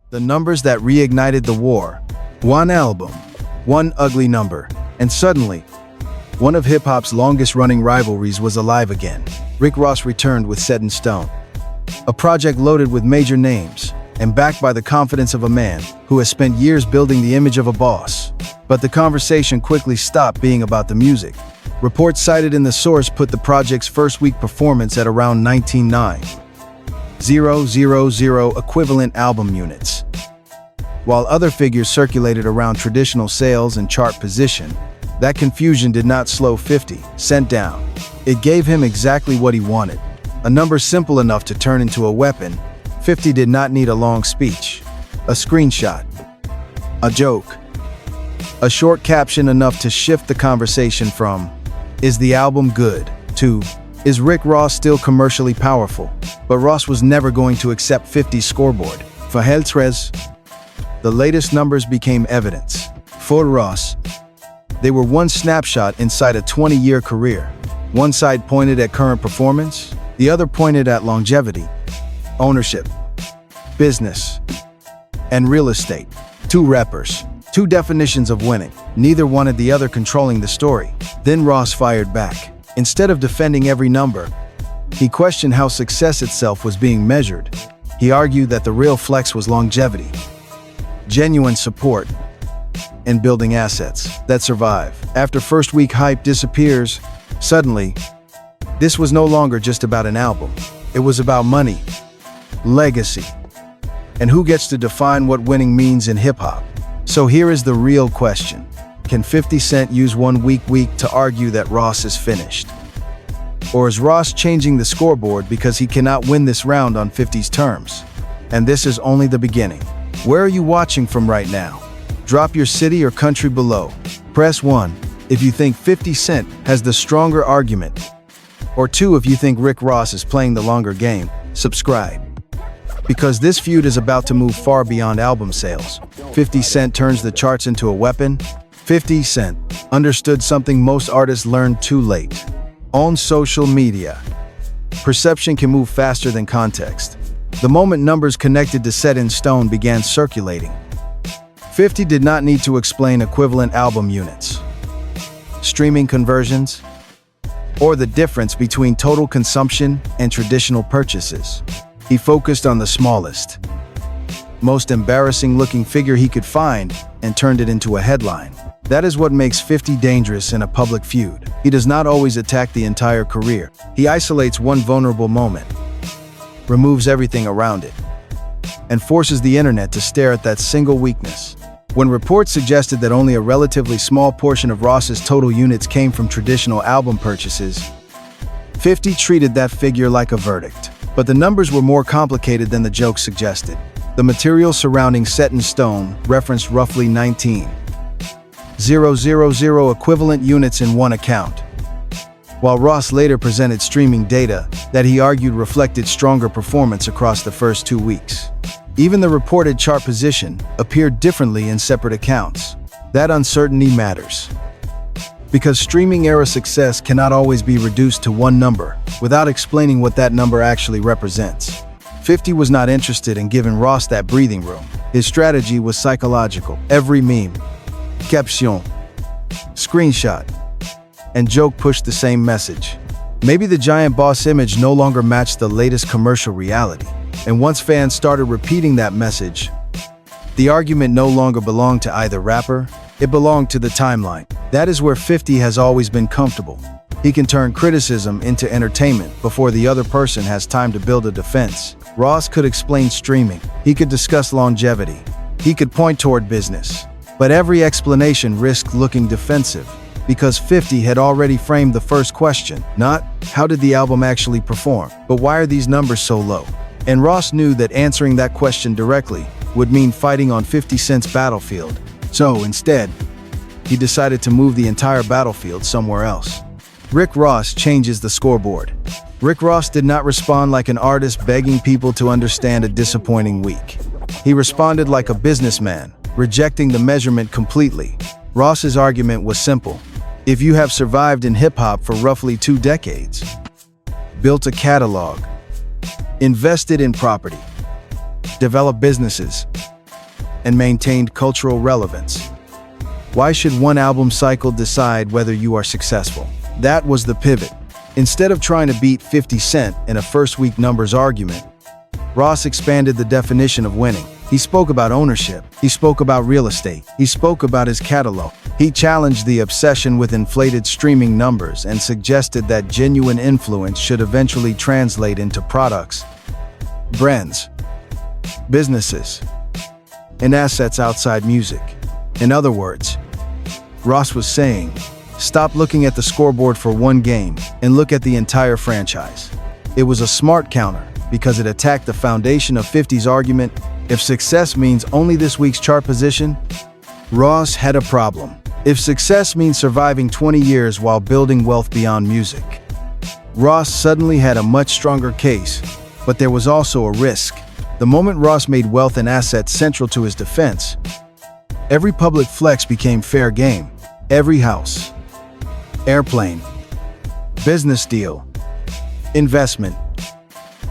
The numbers that reignited the war. One album, one ugly number, and suddenly, one of hip-hop's longest-running rivalries was alive again. Rick Ross returned with Set in Stone, a project loaded with major names and backed by the confidence of a man who has spent years building the image of a boss. But the conversation quickly stopped being about the music. Reports cited in the source put the project's first-week performance at around 19,900 equivalent album units, while other figures circulated around traditional sales and chart position. That confusion did not slow 50 Cent down. It gave him exactly what he wanted, a number simple enough to turn into a weapon. 50 did not need a long speech, a screenshot, a joke, a short caption enough to shift the conversation from, "Is the album good?" to, "Is Rick Ross still commercially powerful?" But Ross was never going to accept 50's scoreboard. For Heltres, the latest numbers became evidence. For Ross, they were one snapshot inside a 20-year career. One side pointed at current performance, the other pointed at longevity, ownership, business, and real estate. Two rappers, two definitions of winning. Neither wanted the other controlling the story. Then Ross fired back. Instead of defending every number, he questioned how success itself was being measured. He argued that the real flex was longevity, genuine support, and building assets that survive. After first week hype disappears, suddenly, this was no longer just about an album. It was about money, legacy, and who gets to define what winning means in hip-hop. So here is the real question. Can 50 Cent use one week to argue that Ross is finished? Or is Ross changing the scoreboard because he cannot win this round on 50's terms? And this is only the beginning. Where are you watching from right now? Drop your city or country below. Press 1 if you think 50 Cent has the stronger argument, or 2 if you think Rick Ross is playing the longer game. Subscribe, because this feud is about to move far beyond album sales. 50 Cent turns the charts into a weapon. 50 Cent understood something most artists learned too late. On social media, perception can move faster than context. The moment numbers connected to Set in Stone began circulating, 50 did not need to explain equivalent album units, streaming conversions, or the difference between total consumption and traditional purchases. He focused on the smallest, most embarrassing-looking figure he could find and turned it into a headline. That is what makes 50 dangerous in a public feud. He does not always attack the entire career. He isolates one vulnerable moment, removes everything around it, and forces the internet to stare at that single weakness. When reports suggested that only a relatively small portion of Ross's total units came from traditional album purchases, 50 treated that figure like a verdict. But the numbers were more complicated than the joke suggested. The material surrounding Set in Stone referenced roughly 19,000 equivalent units in one account, while Ross later presented streaming data that he argued reflected stronger performance across the first 2 weeks. Even the reported chart position appeared differently in separate accounts. That uncertainty matters, because streaming-era success cannot always be reduced to one number without explaining what that number actually represents. 50 was not interested in giving Ross that breathing room. His strategy was psychological. Every meme, caption, screenshot, and joke pushed the same message. Maybe the giant boss image no longer matched the latest commercial reality. And once fans started repeating that message, the argument no longer belonged to either rapper, it belonged to the timeline. That is where 50 has always been comfortable. He can turn criticism into entertainment before the other person has time to build a defense. Ross could explain streaming. He could discuss longevity. He could point toward business. But every explanation risked looking defensive, because 50 had already framed the first question. Not, how did the album actually perform, but why are these numbers so low? And Ross knew that answering that question directly would mean fighting on 50 Cent's battlefield. So instead, he decided to move the entire battlefield somewhere else. Rick Ross changes the scoreboard. Rick Ross did not respond like an artist begging people to understand a disappointing week. He responded like a businessman, rejecting the measurement completely. Ross's argument was simple. If you have survived in hip-hop for roughly 2 decades, built a catalog, invested in property, developed businesses, and maintained cultural relevance. Why should one album cycle decide whether you are successful? That was the pivot. Instead of trying to beat 50 Cent in a first-week numbers argument, Ross expanded the definition of winning. He spoke about ownership. He spoke about real estate. He spoke about his catalog. He challenged the obsession with inflated streaming numbers and suggested that genuine influence should eventually translate into products, brands, businesses, and assets outside music. In other words, Ross was saying, stop looking at the scoreboard for one game and look at the entire franchise. It was a smart counter because it attacked the foundation of 50's argument. If success means only this week's chart position, Ross had a problem. If success means surviving 20 years while building wealth beyond music, Ross suddenly had a much stronger case, but there was also a risk. The moment Ross made wealth and assets central to his defense, every public flex became fair game. Every house, airplane, business deal, investment,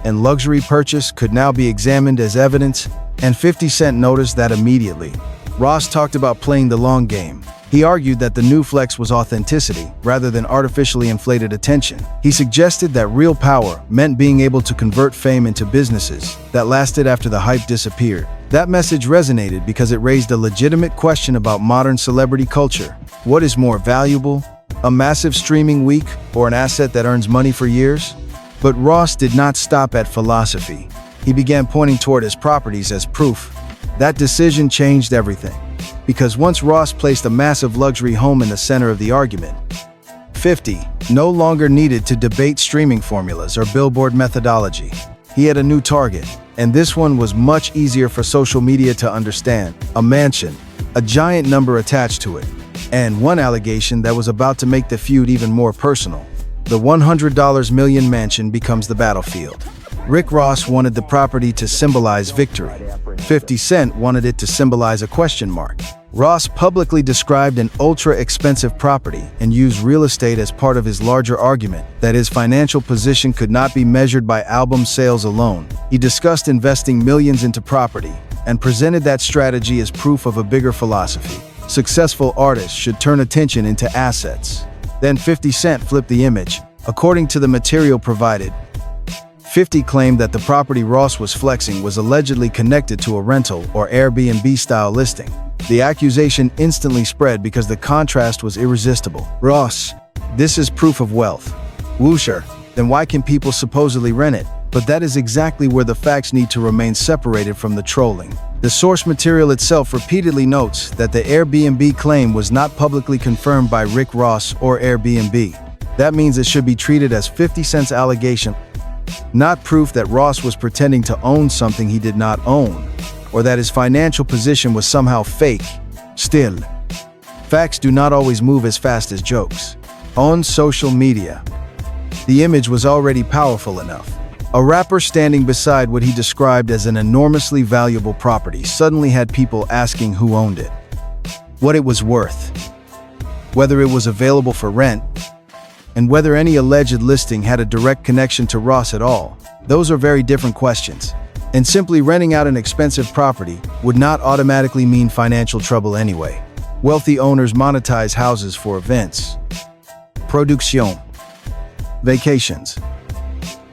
and luxury purchase could now be examined as evidence, and 50 Cent noticed that immediately. Ross talked about playing the long game. He argued that the new flex was authenticity rather than artificially inflated attention. He suggested that real power meant being able to convert fame into businesses that lasted after the hype disappeared. That message resonated because it raised a legitimate question about modern celebrity culture. What is more valuable, a massive streaming week or an asset that earns money for years? But Ross did not stop at philosophy. He began pointing toward his properties as proof. That decision changed everything. Because once Ross placed a massive luxury home in the center of the argument, 50 no longer needed to debate streaming formulas or Billboard methodology. He had a new target, and this one was much easier for social media to understand. A mansion, a giant number attached to it, and one allegation that was about to make the feud even more personal. The $100 million mansion becomes the battlefield. Rick Ross wanted the property to symbolize victory. 50 Cent wanted it to symbolize a question mark. Ross publicly described an ultra-expensive property and used real estate as part of his larger argument that his financial position could not be measured by album sales alone. He discussed investing millions into property and presented that strategy as proof of a bigger philosophy. Successful artists should turn attention into assets. Then 50 Cent flipped the image. According to the material provided, 50 claimed that the property Ross was flexing was allegedly connected to a rental or Airbnb-style listing. The accusation instantly spread because the contrast was irresistible. Ross, this is proof of wealth. Woosher, then why can people supposedly rent it? But that is exactly where the facts need to remain separated from the trolling. The source material itself repeatedly notes that the Airbnb claim was not publicly confirmed by Rick Ross or Airbnb. That means it should be treated as 50 Cent's allegation, not proof that Ross was pretending to own something he did not own, or that his financial position was somehow fake. Still, facts do not always move as fast as jokes. On social media, the image was already powerful enough. A rapper standing beside what he described as an enormously valuable property suddenly had people asking who owned it, what it was worth, whether it was available for rent, and whether any alleged listing had a direct connection to Ross at all. Those are very different questions. And simply renting out an expensive property would not automatically mean financial trouble anyway. Wealthy owners monetize houses for events, production, vacations,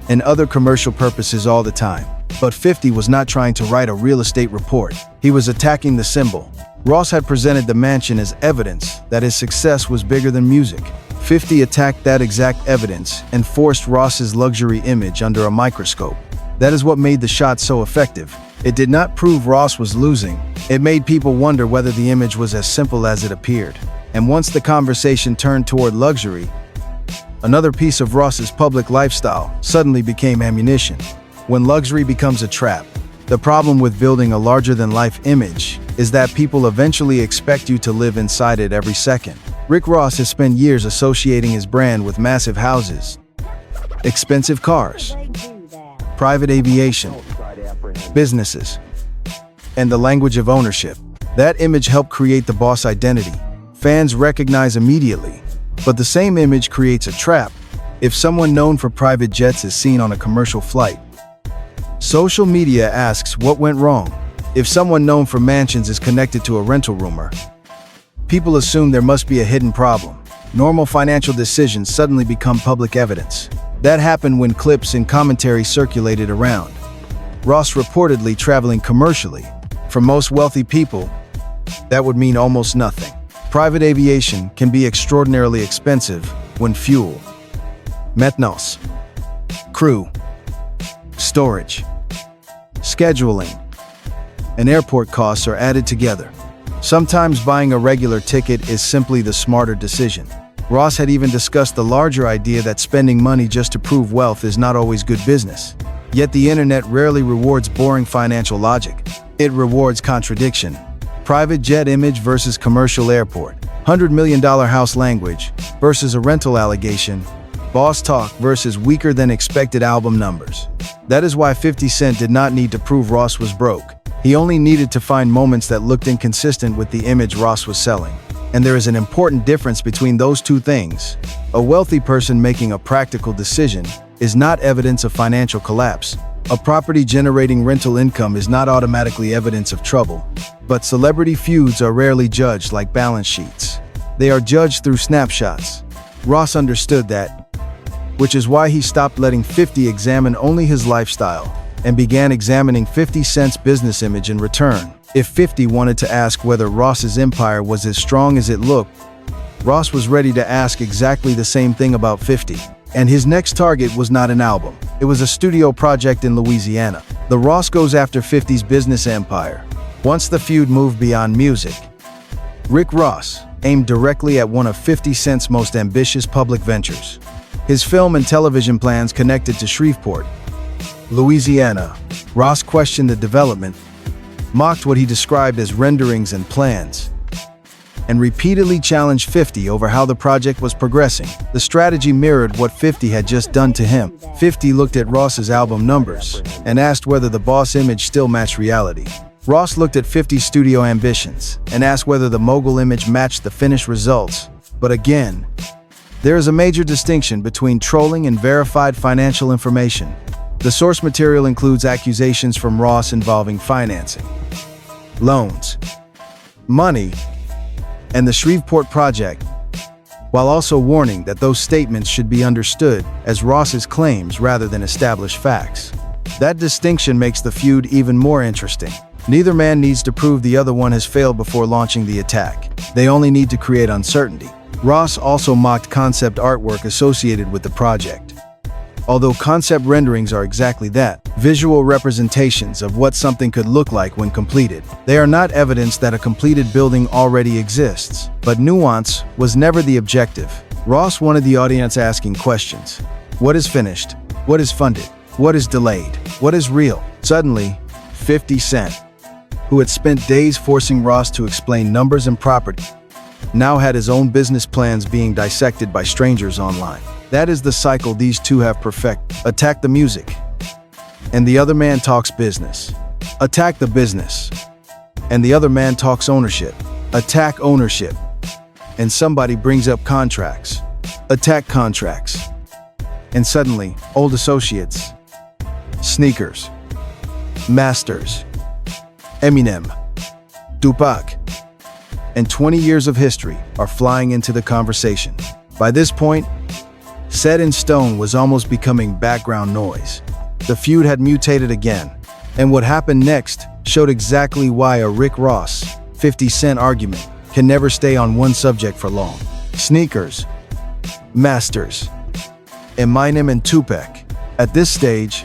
and other commercial purposes all the time. But 50 was not trying to write a real estate report. He was attacking the symbol. Ross had presented the mansion as evidence that his success was bigger than music. 50 attacked that exact evidence and forced Ross's luxury image under a microscope. That is what made the shot so effective. It did not prove Ross was losing. It made people wonder whether the image was as simple as it appeared. And once the conversation turned toward luxury, another piece of Ross's public lifestyle suddenly became ammunition. When luxury becomes a trap, the problem with building a larger-than-life image is that people eventually expect you to live inside it every second. Rick Ross has spent years associating his brand with massive houses, expensive cars, private aviation, businesses, and the language of ownership. That image helped create the boss identity. Fans recognize immediately, but the same image creates a trap if someone known for private jets is seen on a commercial flight. Social media asks what went wrong. If someone known for mansions is connected to a rental rumor, people assume there must be a hidden problem. Normal financial decisions suddenly become public evidence. That happened when clips and commentary circulated around. Ross reportedly traveling commercially. For most wealthy people, that would mean almost nothing. Private aviation can be extraordinarily expensive when fuel, maintenance, crew, storage, scheduling, and airport costs are added together. Sometimes buying a regular ticket is simply the smarter decision. Ross had even discussed the larger idea that spending money just to prove wealth is not always good business. Yet the internet rarely rewards boring financial logic. It rewards contradiction. Private jet image versus commercial airport. $100 million house language versus a rental allegation. Boss talk versus weaker than expected album numbers. That is why 50 Cent did not need to prove Ross was broke. He only needed to find moments that looked inconsistent with the image Ross was selling. And there is an important difference between those two things. A wealthy person making a practical decision is not evidence of financial collapse. A property generating rental income is not automatically evidence of trouble. But celebrity feuds are rarely judged like balance sheets. They are judged through snapshots. Ross understood that, which is why he stopped letting 50 examine only his lifestyle and began examining 50 Cent's business image in return. If 50 wanted to ask whether Ross's empire was as strong as it looked, Ross was ready to ask exactly the same thing about 50. And his next target was not an album. It was a studio project in Louisiana. The Ross goes after 50's business empire. Once the feud moved beyond music, Rick Ross aimed directly at one of 50 Cent's most ambitious public ventures. His film and television plans connected to Shreveport, Louisiana. Ross questioned the development, mocked what he described as renderings and plans, and repeatedly challenged 50 over how the project was progressing. The strategy mirrored what 50 had just done to him. 50 looked at Ross's album numbers and asked whether the boss image still matched reality. Ross looked at 50's studio ambitions and asked whether the mogul image matched the finished results. But again, there is a major distinction between trolling and verified financial information. The source material includes accusations from Ross involving financing, loans, money, and the Shreveport project, while also warning that those statements should be understood as Ross's claims rather than established facts. That distinction makes the feud even more interesting. Neither man needs to prove the other one has failed before launching the attack. They only need to create uncertainty. Ross also mocked concept artwork associated with the project. Although concept renderings are exactly that, visual representations of what something could look like when completed. They are not evidence that a completed building already exists. But nuance was never the objective. Ross wanted the audience asking questions. What is finished? What is funded? What is delayed? What is real? Suddenly, 50 Cent, who had spent days forcing Ross to explain numbers and property, now had his own business plans being dissected by strangers online. That is the cycle these two have perfected. Attack the music, and the other man talks business. Attack the business, and the other man talks ownership. Attack ownership, and somebody brings up contracts. Attack contracts, and suddenly, old associates, sneakers, masters, Eminem, Tupac, and 20 years of history are flying into the conversation. By this point, Set in Stone was almost becoming background noise. The feud had mutated again, and what happened next showed exactly why a Rick Ross, 50 Cent argument can never stay on one subject for long. Sneakers, masters, Eminem and Tupac. At this stage,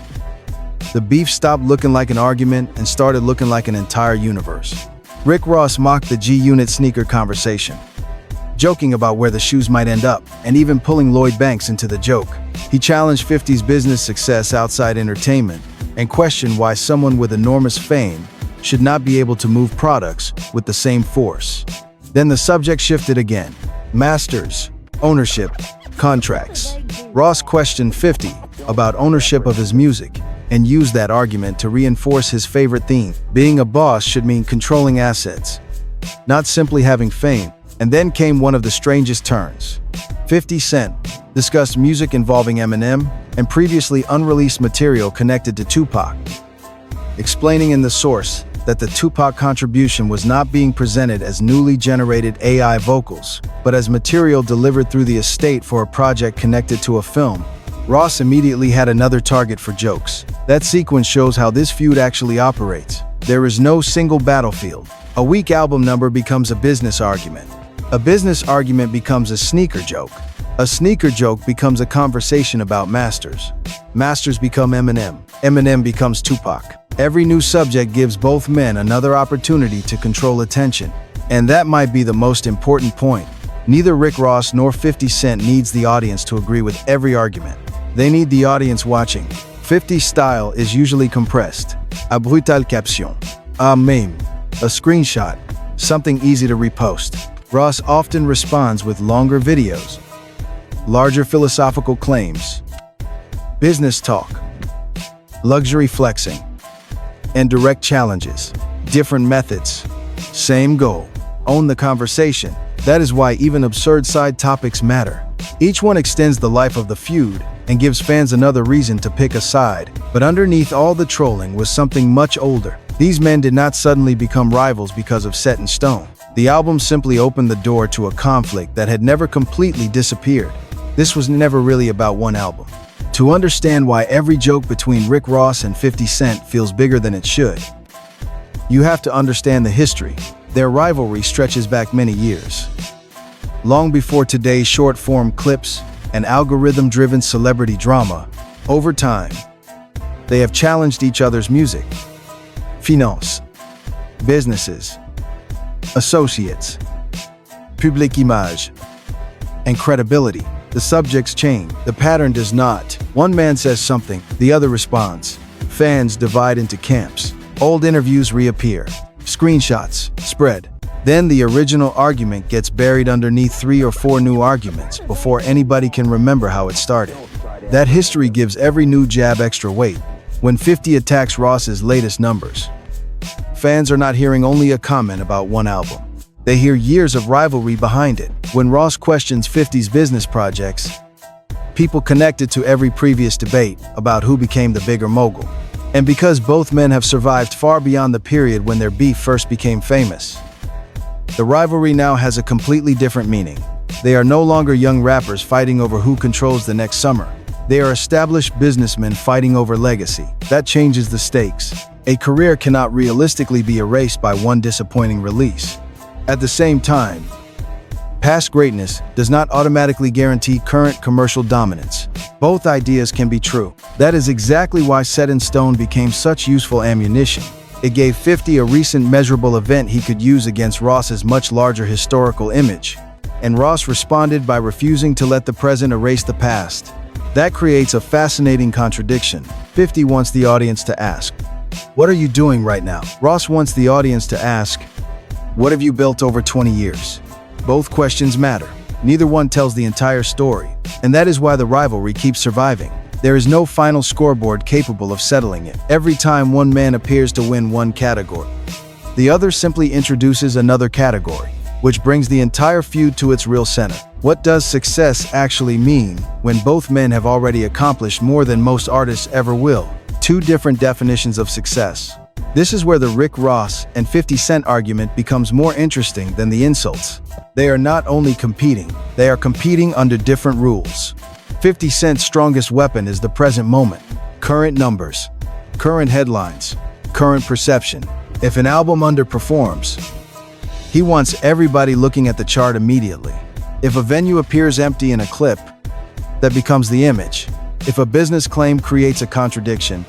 the beef stopped looking like an argument and started looking like an entire universe. Rick Ross mocked the G-Unit sneaker conversation, joking about where the shoes might end up, and even pulling Lloyd Banks into the joke. He challenged 50's business success outside entertainment and questioned why someone with enormous fame should not be able to move products with the same force. Then the subject shifted again. Masters, ownership, contracts. Ross questioned 50 about ownership of his music and used that argument to reinforce his favorite theme. Being a boss should mean controlling assets, not simply having fame. And then came one of the strangest turns. 50 Cent discussed music involving Eminem and previously unreleased material connected to Tupac, explaining in the source that the Tupac contribution was not being presented as newly generated AI vocals, but as material delivered through the estate for a project connected to a film, Ross immediately had another target for jokes. That sequence shows how this feud actually operates. There is no single battlefield. A weak album number becomes a business argument. A business argument becomes a sneaker joke. A sneaker joke becomes a conversation about masters. Masters become Eminem. Eminem becomes Tupac. Every new subject gives both men another opportunity to control attention. And that might be the most important point. Neither Rick Ross nor 50 Cent needs the audience to agree with every argument. They need the audience watching. 50's style is usually compressed. A brutal caption. A meme. A screenshot. Something easy to repost. Ross often responds with longer videos, larger philosophical claims, business talk, luxury flexing, and direct challenges. Different methods, same goal. Own the conversation. That is why even absurd side topics matter. Each one extends the life of the feud and gives fans another reason to pick a side. But underneath all the trolling was something much older. These men did not suddenly become rivals because of Set in Stone. The album simply opened the door to a conflict that had never completely disappeared. This was never really about one album. To understand why every joke between Rick Ross and 50 Cent feels bigger than it should, you have to understand the history. Their rivalry stretches back many years. Long before today's short-form clips and algorithm-driven celebrity drama, over time, they have challenged each other's music, finance, businesses, associates, public image, and credibility. The subjects change. The pattern does not. One man says something, the other responds. Fans divide into camps. Old interviews reappear. Screenshots spread. Then the original argument gets buried underneath 3 or 4 new arguments before anybody can remember how it started. That history gives every new jab extra weight. When 50 attacks Ross's latest numbers, fans are not hearing only a comment about one album. They hear years of rivalry behind it. When Ross questions 50's business projects, people connect it to every previous debate about who became the bigger mogul. And because both men have survived far beyond the period when their beef first became famous, the rivalry now has a completely different meaning. They are no longer young rappers fighting over who controls the next summer. They are established businessmen fighting over legacy. That changes the stakes. A career cannot realistically be erased by one disappointing release. At the same time, past greatness does not automatically guarantee current commercial dominance. Both ideas can be true. That is exactly why Set in Stone became such useful ammunition. It gave 50 a recent measurable event he could use against Ross's much larger historical image. And Ross responded by refusing to let the present erase the past. That creates a fascinating contradiction. 50 wants the audience to ask, "What are you doing right now?" Ross wants the audience to ask, "What have you built over 20 years?" Both questions matter. Neither one tells the entire story, and that is why the rivalry keeps surviving. There is no final scoreboard capable of settling it. Every time one man appears to win one category, the other simply introduces another category, which brings the entire feud to its real center. What does success actually mean when both men have already accomplished more than most artists ever will? Two different definitions of success. This is where the Rick Ross and 50 Cent argument becomes more interesting than the insults. They are not only competing, they are competing under different rules. 50 Cent's strongest weapon is the present moment. Current numbers, current headlines, current perception. If an album underperforms, he wants everybody looking at the chart immediately. If a venue appears empty in a clip, that becomes the image. If a business claim creates a contradiction,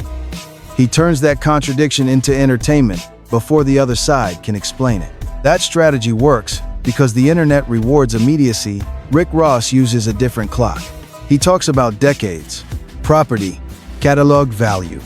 he turns that contradiction into entertainment before the other side can explain it. That strategy works because the internet rewards immediacy. Rick Ross uses a different clock. He talks about decades, property, catalog value,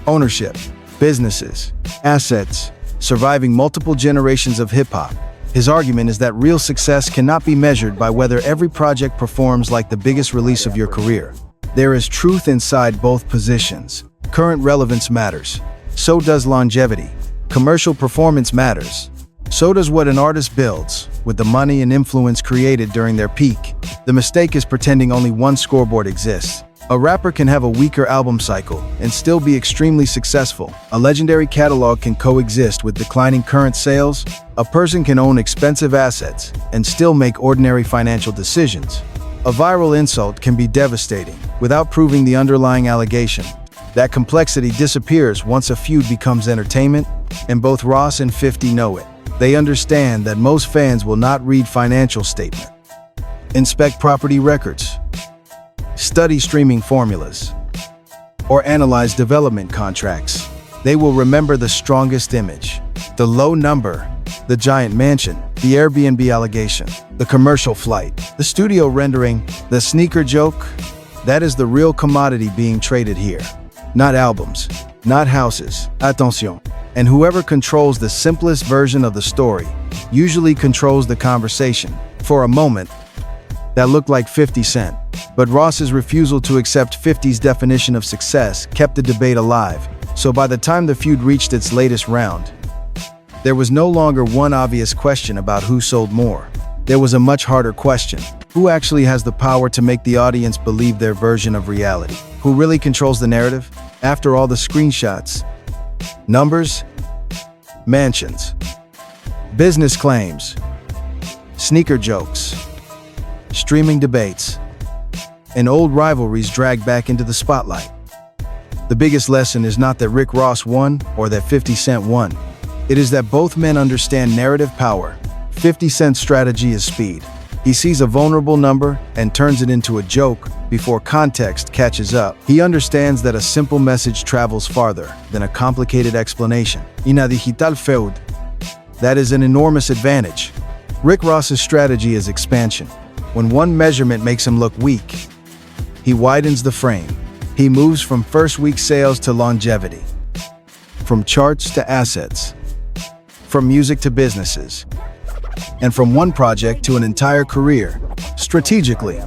ownership, businesses, assets, surviving multiple generations of hip-hop. His argument is that real success cannot be measured by whether every project performs like the biggest release of your career. There is truth inside both positions. Current relevance matters. So does longevity. Commercial performance matters. So does what an artist builds, with the money and influence created during their peak. The mistake is pretending only one scoreboard exists. A rapper can have a weaker album cycle and still be extremely successful. A legendary catalog can coexist with declining current sales. A person can own expensive assets and still make ordinary financial decisions. A viral insult can be devastating without proving the underlying allegation. That complexity disappears once a feud becomes entertainment, and both Ross and 50 know it. They understand that most fans will not read financial statements. Inspect property records, study streaming formulas, or analyze development contracts. They will remember the strongest image, the low number, the giant mansion, the Airbnb allegation, the commercial flight, the studio rendering, the sneaker joke. That is the real commodity being traded here. Not albums, not houses, attention. And whoever controls the simplest version of the story usually controls the conversation. For a moment, that looked like 50 Cent. But Ross's refusal to accept 50's definition of success kept the debate alive. So by the time the feud reached its latest round, there was no longer one obvious question about who sold more. There was a much harder question. Who actually has the power to make the audience believe their version of reality? Who really controls the narrative? After all the screenshots, numbers, mansions, business claims, sneaker jokes, streaming debates, and old rivalries dragged back into the spotlight. The biggest lesson is not that Rick Ross won or that 50 Cent won. It is that both men understand narrative power. 50 Cent's strategy is speed. He sees a vulnerable number and turns it into a joke before context catches up. He understands that a simple message travels farther than a complicated explanation. Una digital feud. That is an enormous advantage. Rick Ross's strategy is expansion. When one measurement makes him look weak, he widens the frame. He moves from first week sales to longevity, from charts to assets, from music to businesses, and from one project to an entire career. Strategically,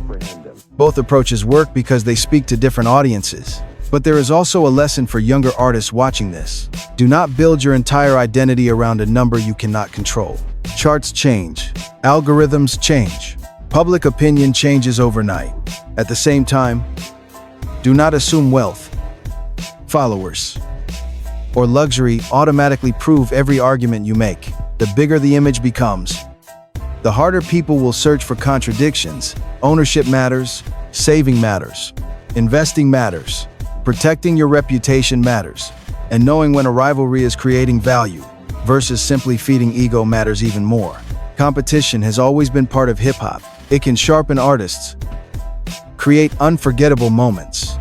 both approaches work because they speak to different audiences. But there is also a lesson for younger artists watching this. Do not build your entire identity around a number you cannot control. Charts change, algorithms change, public opinion changes overnight. At the same time, do not assume wealth, followers, or luxury automatically prove every argument you make. The bigger the image becomes, the harder people will search for contradictions. Ownership matters, saving matters, investing matters, protecting your reputation matters, and knowing when a rivalry is creating value versus simply feeding ego matters even more. Competition has always been part of hip-hop. It can sharpen artists, create unforgettable moments,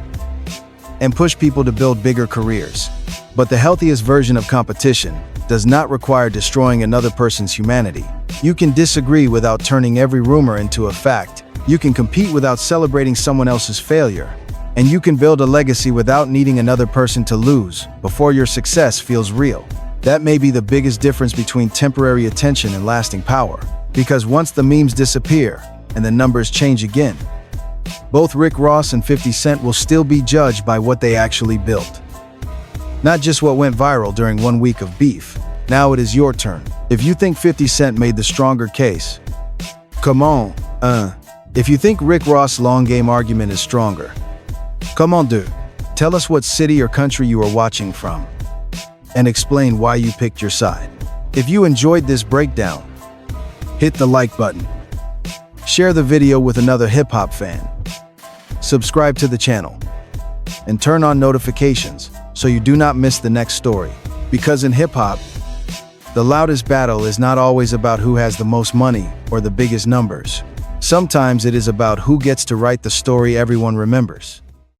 and push people to build bigger careers. But the healthiest version of competition does not require destroying another person's humanity. You can disagree without turning every rumor into a fact. You can compete without celebrating someone else's failure. And you can build a legacy without needing another person to lose before your success feels real. That may be the biggest difference between temporary attention and lasting power. Because once the memes disappear and the numbers change again, both Rick Ross and 50 Cent will still be judged by what they actually built. Not just what went viral during 1 week of beef. Now it is your turn. If you think 50 Cent made the stronger case, come on, If you think Rick Ross' long game argument is stronger, come on, dude. Tell us what city or country you are watching from, and explain why you picked your side. If you enjoyed this breakdown, hit the like button. Share the video with another hip-hop fan. Subscribe to the channel, and turn on notifications so you do not miss the next story. Because in hip-hop, the loudest battle is not always about who has the most money or the biggest numbers. Sometimes it is about who gets to write the story everyone remembers.